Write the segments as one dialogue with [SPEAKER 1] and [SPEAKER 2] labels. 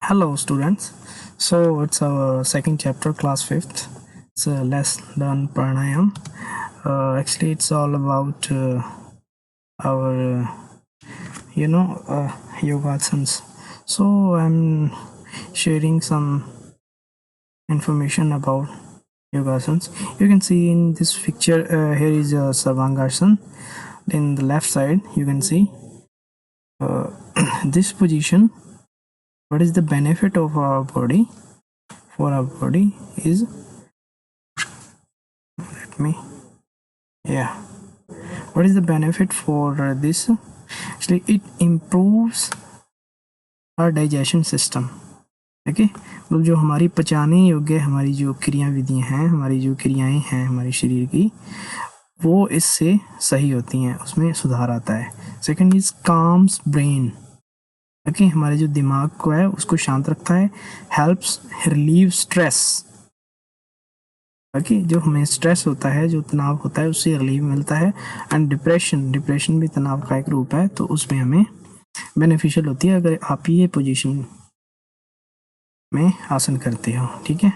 [SPEAKER 1] Hello, students. So it's our second chapter, class fifth. It's let's learn pranayam. Actually, it's all about our, yogasanas. So I'm sharing some information about yogasanas. You can see in this picture here is a Sarvangasana. In the left side, you can see this position. What is the benefit of our body? For our body is what is the benefit for this? Actually, it improves our digestion system. Okay मतलब जो हमारी पचाने योग्य हमारी जो क्रिया विधियाँ हैं, हमारी जो क्रियाएं हैं हमारे शरीर की, वो इससे सही होती हैं, उसमें सुधार आता है. Second is calms brain. Okay हमारे जो दिमाग को है उसको शांत रखता है. Helps relieve stress. ओके जो हमें स्ट्रेस होता है, जो तनाव होता है, उससे रिलीफ मिलता है. एंड डिप्रेशन भी तनाव का एक रूप है, तो उसमें हमें बेनिफिशियल होती है अगर आप ये पोजीशन में आसन करते हो. ठीक है.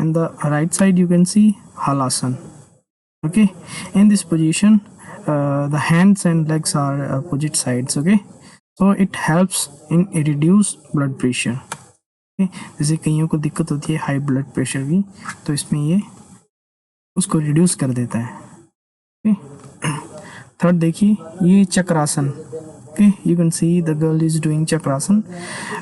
[SPEAKER 1] And the right side you can see halasana. Okay in this position the hands and legs are opposite sides. Okay so it helps in reduce blood pressure. जैसे कईयों को दिक्कत होती है हाई ब्लड प्रेशर की, तो इसमें ये उसको रिड्यूस कर देता है. थर्ड देखिए ये chakrasana. Okay you can see the girl is doing chakrasana.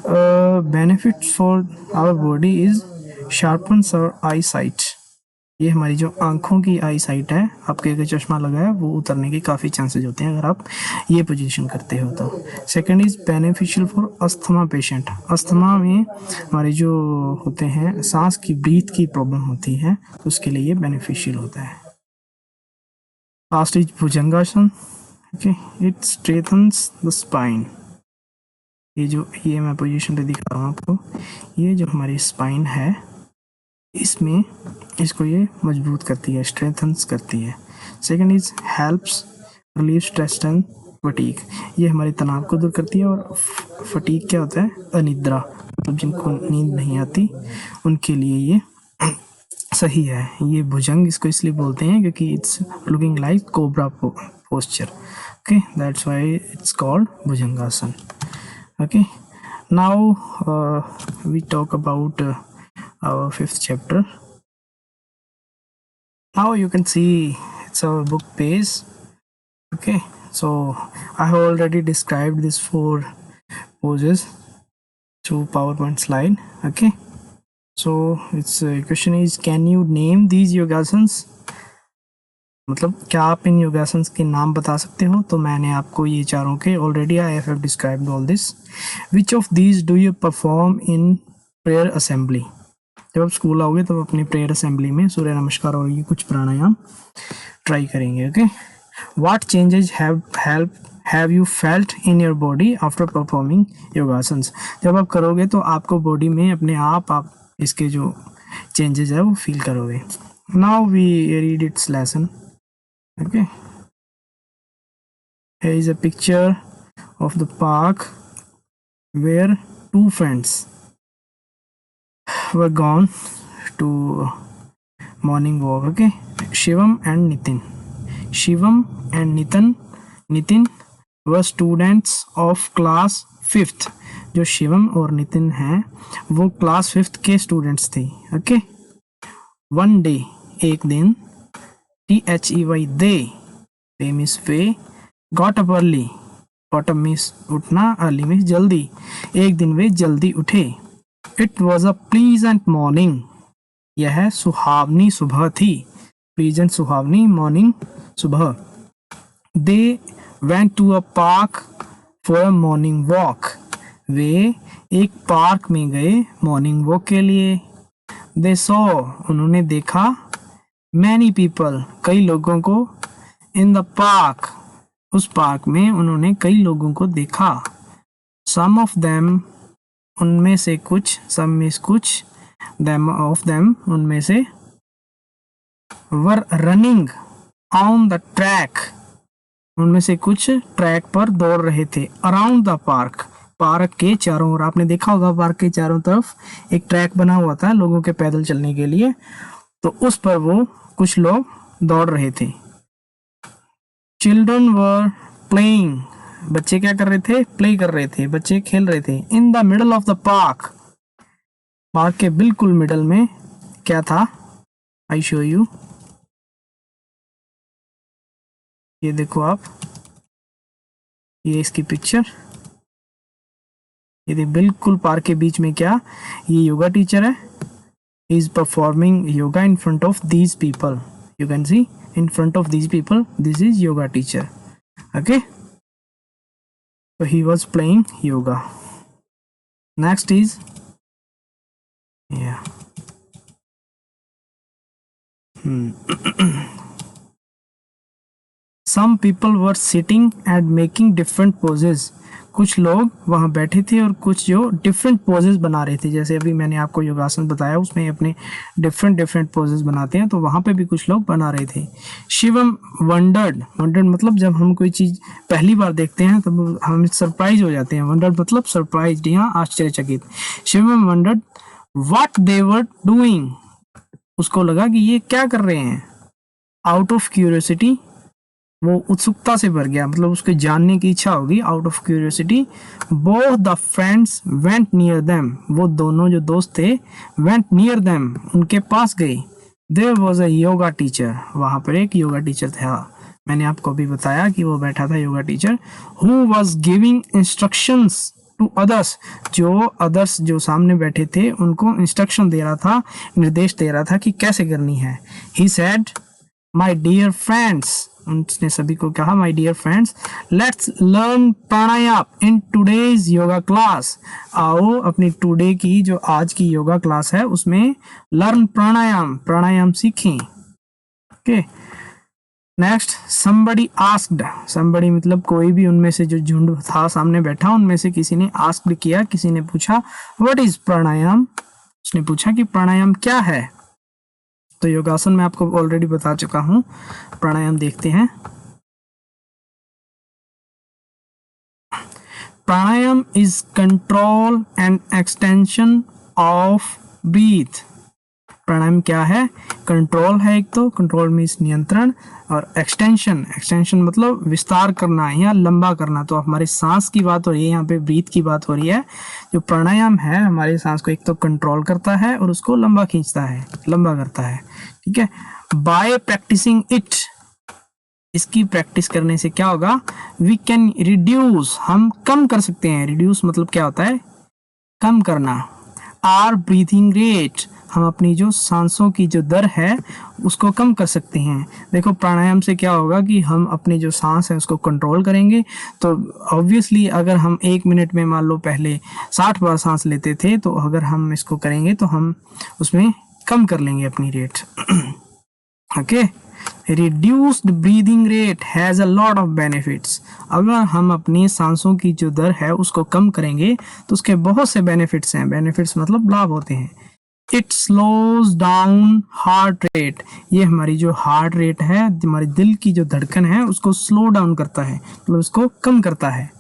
[SPEAKER 1] Benefits for our body is sharpens our eye sight. ये हमारी जो आंखों की आई साइट है, आपके अगर चश्मा लगा है वो उतरने के काफ़ी चांसेस होते हैं अगर आप ये पोजीशन करते हो तो. Second is beneficial for asthma patient. Asthma में हमारे जो होते हैं सांस की ब्रीथ की प्रॉब्लम होती है, तो उसके लिए ये बेनिफिशियल होता है. Last is bhujangasana. Okay it strengthens the spine. ये मैं पोजीशन पे दिखा रहा हूँ आपको. ये जो हमारी स्पाइन है इसमें इसको ये मजबूत करती है, स्ट्रेंथन्स करती है. Second is helps relieve stress and fatigue. ये हमारे तनाव को दूर करती है. और फटीग क्या होता है? अनिद्रा, मतलब जिनको नींद नहीं आती उनके लिए ये सही है. ये भुजंग इसको इसलिए बोलते हैं क्योंकि it's looking like cobra posture. Okay that's why it's called bhujangasana. Okay now we talk about our fifth chapter. Now you can see it's our book page. Okay so I have already described these 4 poses through PowerPoint slide. Okay so its question is, can you name these yogasanas? मतलब क्या आप इन योगासन्स के नाम बता सकते हो? तो मैंने आपको ये चारों के already I have described all this. Which of these do you perform in prayer assembly? जब आप स्कूल आओगे तब अपनी प्रेयर असेंबली में सूर्य नमस्कार और ये कुछ प्राणायाम ट्राई करेंगे. Okay what changes have you felt in your body after performing yogasanas? जब आप करोगे तो आपको बॉडी में अपने आप इसके जो चेंजेस है वो फील करोगे. Now we read its lesson. Okay here is a picture of the park where 2 friends were gone to morning walk. Okay Shivam and Nitin were students of class 5th. जो शिवम और नितिन हैं वो class 5th के students थे. Okay one day एक दिन, THEY they means way, got up early, got up means उठना, early means जल्दी, एक दिन वे जल्दी उठे. It was a pleasant morning. यह सुहावनी सुबह थी. Pleasant सुहावनी, morning सुबह. They went to a park for a morning walk. वे एक पार्क में गए मॉर्निंग वॉक के लिए. They saw उन्होंने देखा many people कई लोगों को. In the park उस पार्क में उन्होंने कई लोगों को देखा. Some of them उनमें से कुछ, सब में कुछ, them of them उनमें से, were running on the track उनमें से कुछ ट्रैक पर दौड़ रहे थे. अराउंड द पार्क पार्क के चारों ओर, आपने देखा होगा पार्क के चारों तरफ एक ट्रैक बना हुआ था लोगों के पैदल चलने के लिए, तो उस पर वो कुछ लोग दौड़ रहे थे। चिल्ड्रन वर प्लेइंग, बच्चे क्या कर रहे थे, प्ले कर रहे थे, बच्चे खेल रहे थे। In the middle of the park, park के बिल्कुल मिडल में क्या था, आई शो यू, ये देखो आप, ये इसकी पिक्चर, ये बिल्कुल पार्क के बीच में क्या, ये योगा टीचर है, he is performing yoga in front of these people, you can see in front of these people, this is yoga teacher, okay, so he was playing yoga. Next is, yeah, some people were sitting and making different poses, कुछ लोग वहाँ बैठे थे और कुछ जो different poses बना रहे थे, जैसे अभी मैंने आपको योगासन बताया उसमें अपने डिफरेंट पोजेस बनाते हैं, तो वहाँ पे भी कुछ लोग बना रहे थे। शिवम वंडर्ड, वंडर्ड मतलब जब हम कोई चीज़ पहली बार देखते हैं तब हम सरप्राइज हो जाते हैं, वंडर्ड मतलब सरप्राइज या आश्चर्यचकित। Shivam wondered what they were doing, उसको लगा कि ये क्या कर रहे हैं। आउट ऑफ क्यूरियोसिटी, वो उत्सुकता से भर गया, मतलब उसके जानने की इच्छा होगी, out of curiosity. Both the friends went near them, वो दोनों जो दोस्त थे, वेंट नियर देम, उनके पास गए। There was a yoga teacher, वहाँ पर एक योगा टीचर था, मैंने आपको अभी बताया कि वो बैठा था yoga teacher. Who was giving instructions to others, जो अदर्स जो सामने बैठे थे उनको इंस्ट्रक्शन दे रहा था, निर्देश दे रहा था कि कैसे करनी है। He said my dear friends, उसने सभी को कहा my dear friends, let's learn pranayama in today's yoga class, आओ अपनी टुडे की जो आज की योगा क्लास है उसमें लर्न प्राणायाम, प्राणायाम सीखें। Okay, next, somebody asked, somebody मतलब कोई भी उनमें से जो झुंड था सामने बैठा उनमें से किसी ने asked किया, किसी ने पूछा what is प्राणायाम, उसने पूछा कि प्राणायाम क्या है। तो योगासन में आपको ऑलरेडी बता चुका हूं, प्राणायाम देखते हैं। Pranayama is control and extension of breath. Pranayama क्या है, कंट्रोल है, एक तो कंट्रोल मीन्स नियंत्रण, और एक्सटेंशन, एक्सटेंशन मतलब विस्तार करना या लंबा करना। तो हमारे सांस की बात हो रही है, यहाँ पे ब्रीथ की बात हो रही है। जो प्राणायाम है हमारे सांस को एक तो कंट्रोल करता है और उसको लंबा खींचता है, लंबा करता है, ठीक है। बाय प्रैक्टिसिंग इट, इसकी प्रैक्टिस करने से क्या होगा, वी कैन रिड्यूस, हम कम कर सकते हैं। रिड्यूस मतलब क्या होता है, कम करना। आर ब्रीथिंग रेट, हम अपनी जो सांसों की जो दर है उसको कम कर सकते हैं। देखो प्राणायाम से क्या होगा कि हम अपनी जो सांस है उसको कंट्रोल करेंगे। तो ऑब्वियसली अगर हम 1 मिनट में मान लो पहले 60 बार सांस लेते थे, तो अगर हम इसको करेंगे तो हम उसमें कम कर लेंगे अपनी rate. Okay, reduced breathing rate has a lot of benefits. अगर हम अपनी सांसों की जो दर है उसको कम करेंगे तो उसके बहुत से बेनिफिट्स हैं। बेनिफिट्स मतलब लाभ होते हैं। It slows down heart rate, ये हमारी जो हार्ट रेट है, हमारे दिल की जो धड़कन है उसको स्लो डाउन करता है, मतलब उसको कम करता है।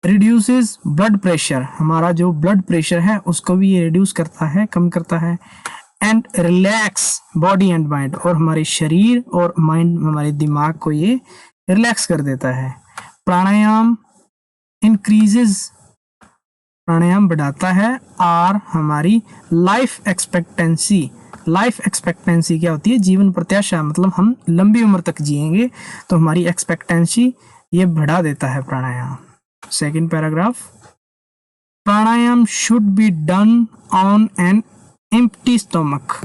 [SPEAKER 1] रिड्यूसेस ब्लड प्रेशर, हमारा जो ब्लड प्रेशर है उसको भी ये रिड्यूस करता है, कम करता है। And relax body and mind, और हमारे शरीर और माइंड, हमारे दिमाग को ये रिलैक्स कर देता है। प्राणायाम इंक्रीजेस, प्राणायाम बढ़ाता है और हमारी लाइफ एक्सपेक्टेंसी, लाइफ एक्सपेक्टेंसी क्या होती है, जीवन प्रत्याशा, मतलब हम लंबी उम्र तक जिएंगे, तो हमारी एक्सपेक्टेंसी ये बढ़ा देता है pranayama. Second paragraph, pranayama should be done on an empty stomach.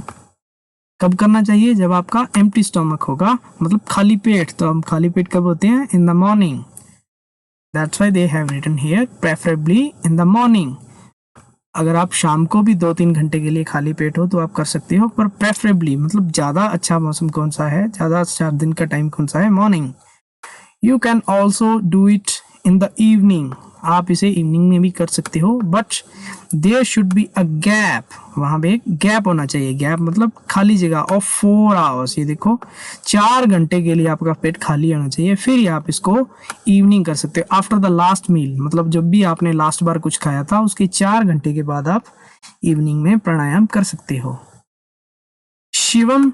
[SPEAKER 1] कब करना चाहिए, जब आपका एम्प्टी स्टमक होगा, मतलब खाली पेट। तो हम खाली पेट कब होते हैं, in the morning. That's why they have written here preferably in the morning. अगर आप शाम को भी 2-3 घंटे के लिए खाली पेट हो तो आप कर सकते हो, पर प्रेफरेबली मतलब ज़्यादा अच्छा मौसम कौन सा है, ज़्यादा अच्छा दिन का टाइम कौन सा है, morning. You can also do it in the evening, आप इसे इवनिंग में भी कर सकते हो, but there should be a gap, वहां पे एक गैप होना चाहिए। गैप मतलब खाली जगह ऑफ 4 आवर्स। ये देखो 4 घंटे के लिए आपका पेट खाली होना चाहिए, फिर ही आप इसको इवनिंग कर सकते हो। आफ्टर द लास्ट मील, मतलब जब भी आपने लास्ट बार कुछ खाया था उसके 4 घंटे के बाद आप इवनिंग में प्राणायाम कर सकते हो। Shivam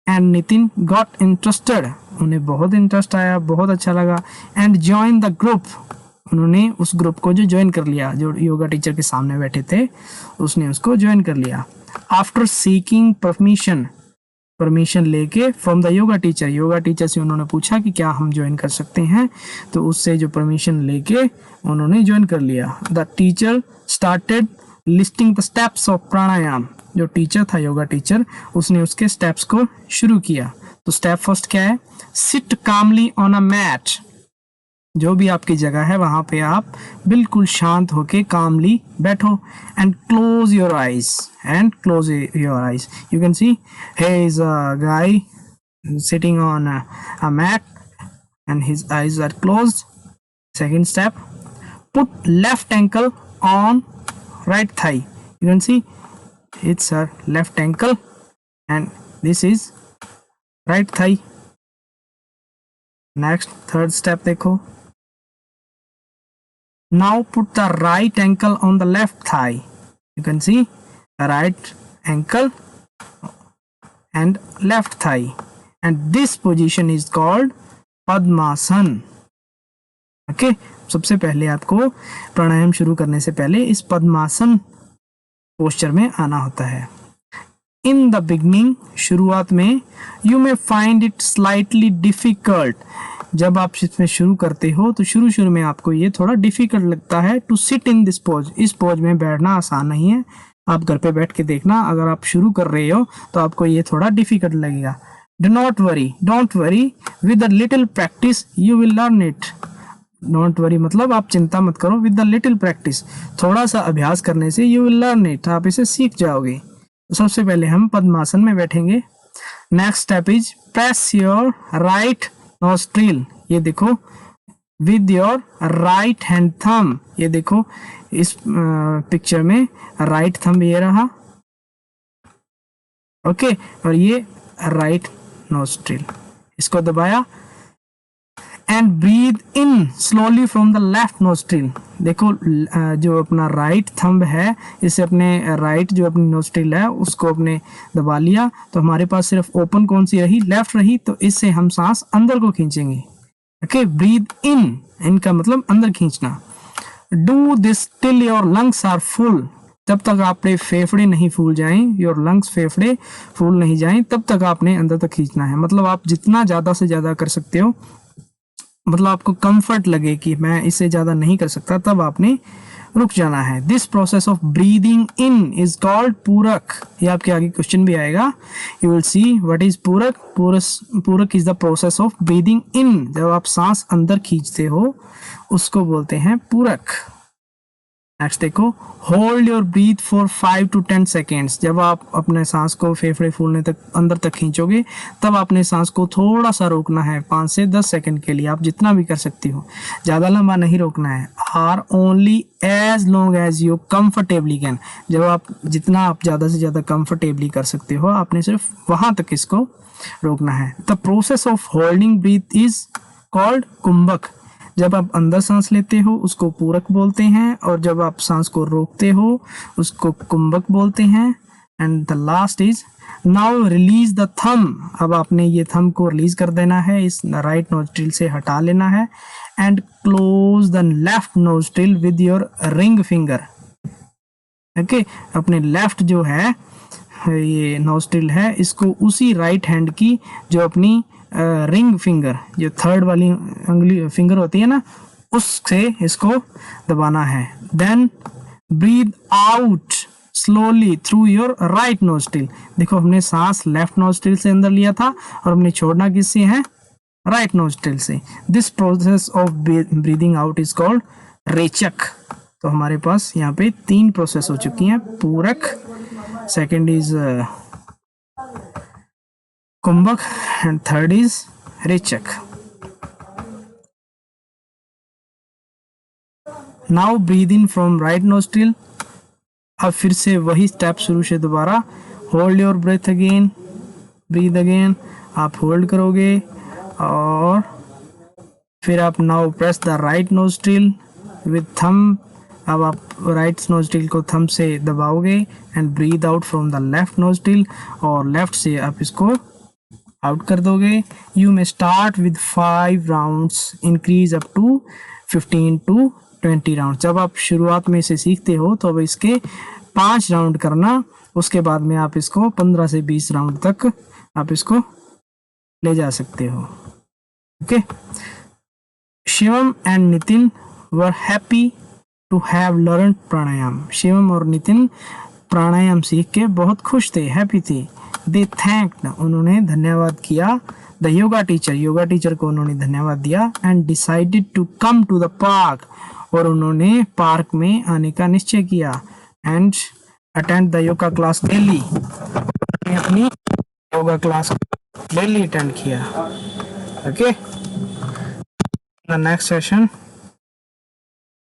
[SPEAKER 1] and Nitin got interested, उन्हें बहुत इंटरेस्ट आया, बहुत अच्छा लगा। एंड ज्वाइन द ग्रुप, उन्होंने उस ग्रुप को जो ज्वाइन कर लिया, जो योगा टीचर के सामने बैठे थे उसने उसको ज्वाइन कर लिया। आफ्टर सीकिंग परमिशन लेके फ्रॉम द योगा टीचर से उन्होंने पूछा कि क्या हम ज्वाइन कर सकते हैं, तो उससे जो परमिशन लेके उन्होंने ज्वाइन कर लिया। The teacher started listing the steps of pranayama, जो टीचर था योगा टीचर उसने उसके स्टेप्स को शुरू किया। तो स्टेप फर्स्ट क्या है, sit calmly on a mat, जो भी आपकी जगह है वहां पे आप बिल्कुल शांत होके कामली बैठो। And close your eyes you can C here is a guy sitting on a mat and his eyes are closed. Second step, put left ankle on right thigh, you can see it's her left ankle and this is right thigh. Next third step देखो, now put the right ankle on the left thigh, you can see right ankle and left thigh and this position is called padmasana. Okay, सबसे पहले आपको प्राणायाम शुरू करने से पहले इस पद्मासन posture में आना होता है। इन द बिगनिंग, शुरुआत में, you may find it slightly difficult, जब आप इसमें शुरू करते हो तो शुरू में आपको ये थोड़ा डिफिकल्ट लगता है। To sit in this pose, इस पोज में बैठना आसान नहीं है। आप घर पे बैठ के देखना, अगर आप शुरू कर रहे हो तो आपको ये थोड़ा डिफिकल्ट लगेगा। Don't worry with a little practice you will learn it. Don't worry मतलब आप चिंता मत करो, विद द लिटिल प्रैक्टिस, थोड़ा सा अभ्यास करने से यू विल लर्न इट, आप इसे सीख जाओगे। तो सबसे पहले हम पद्मासन में बैठेंगे। Next step is press your right nostril, ये देखो with your right hand thumb, ये देखो इस पिक्चर में राइट थंब ये रहा, ओके, और ये राइट नोस्ट्रिल, इसको दबाया। And breathe in slowly from the left nostril, देखो जो अपना राइट थंब है इसे अपने राइट जो अपनी नोस्ट्रिल है उसको अपने दबा लिया, तो हमारे पास सिर्फ ओपन कौन सी रही, लेफ्ट रही, तो इससे हम सांस अंदर को खींचेंगे। ओके, ब्रीद इन का मतलब अंदर खींचना। Do this till your lungs are full, जब तक आपके फेफड़े नहीं फूल जाएं, योर लंग्स फेफड़े फूल नहीं जाएं, तब तक आपने अंदर तक खींचना है। मतलब आप जितना ज्यादा से ज्यादा कर सकते हो, मतलब आपको कंफर्ट लगे कि मैं इससे ज्यादा नहीं कर सकता, तब आपने रुक जाना है। This process of breathing in is called पूरक, ये आपके आगे क्वेश्चन भी आएगा, you will see what is पूरक। पूरक is the process of breathing in, जब आप सांस अंदर खींचते हो उसको बोलते हैं पूरक। नेक्स्ट देखो, hold your breathe for 5 to 10 seconds, जब आप अपने सांस को फेफड़े फूलने तक अंदर तक खींचोगे तब आपने सांस को थोड़ा सा रोकना है, 5 से 10 सेकेंड के लिए, आप जितना भी कर सकती हो, ज़्यादा लंबा नहीं रोकना है। Or only as long as you comfortably can, जब आप जितना आप ज़्यादा से ज़्यादा कंफर्टेबली कर सकते हो आपने सिर्फ वहाँ तक इसको रोकना है। The process of holding breath is called kumbhak, जब आप अंदर सांस लेते हो उसको पूरक बोलते हैं और जब आप सांस को रोकते हो उसको कुंभक बोलते हैं। And the last is now release the thumb, अब आपने ये थंब को रिलीज कर देना है, इस राइट नोस्ट्रिल से हटा लेना है। And close the left nostril with your ring finger, okay, अपने लेफ्ट जो है ये नोस्ट्रिल है इसको उसी राइट हैंड की जो अपनी रिंग फिंगर, जो थर्ड वाली उंगली फिंगर होती है ना, उससे इसको दबाना है। Then breathe out slowly through your right nostril, देखो हमने सांस लेफ्ट नोस्ट्रिल से अंदर लिया था और हमने छोड़ना किससे है, राइट नोस्ट्रिल से। This process of breathing out is called rechak. तो हमारे पास यहाँ पे 3 प्रोसेस हो चुकी हैं, purak, second is kumbhak and third is rechak. Now breathe in from right nostril. अब फिर से वही स्टेप शुरू से दोबारा, hold your breath again, breathe again, आप होल्ड करोगे और फिर आप now press the right nostril with thumb. अब आप राइट नोस्ट्रिल को थंब से दबाओगे and breathe out from the left nostril, और लेफ्ट से आप इसको आउट कर दोगे। You may start with 5 rounds, increase up to 15 to 20 round. जब आप शुरुआत में इसे सीखते हो तो अब इसके 5 राउंड करना, उसके बाद में आप इसको 15 से 20 राउंड तक आप इसको ले जा सकते हो। Okay. Shivam and Nitin were happy to have learn pranayama. Shivam और नितिन प्राणायाम सीख के बहुत खुश थे, हैप्पी थे। दे थैंक्ड, उन्होंने धन्यवाद किया। The yoga teacher, yoga teacher को उन्होंने धन्यवाद दिया। And decided to come to the park, और उन्होंने पार्क में आने का निश्चय किया। And attend the yoga class daily, अपनी योगा क्लास डेली अटेंड किया। Okay, the next session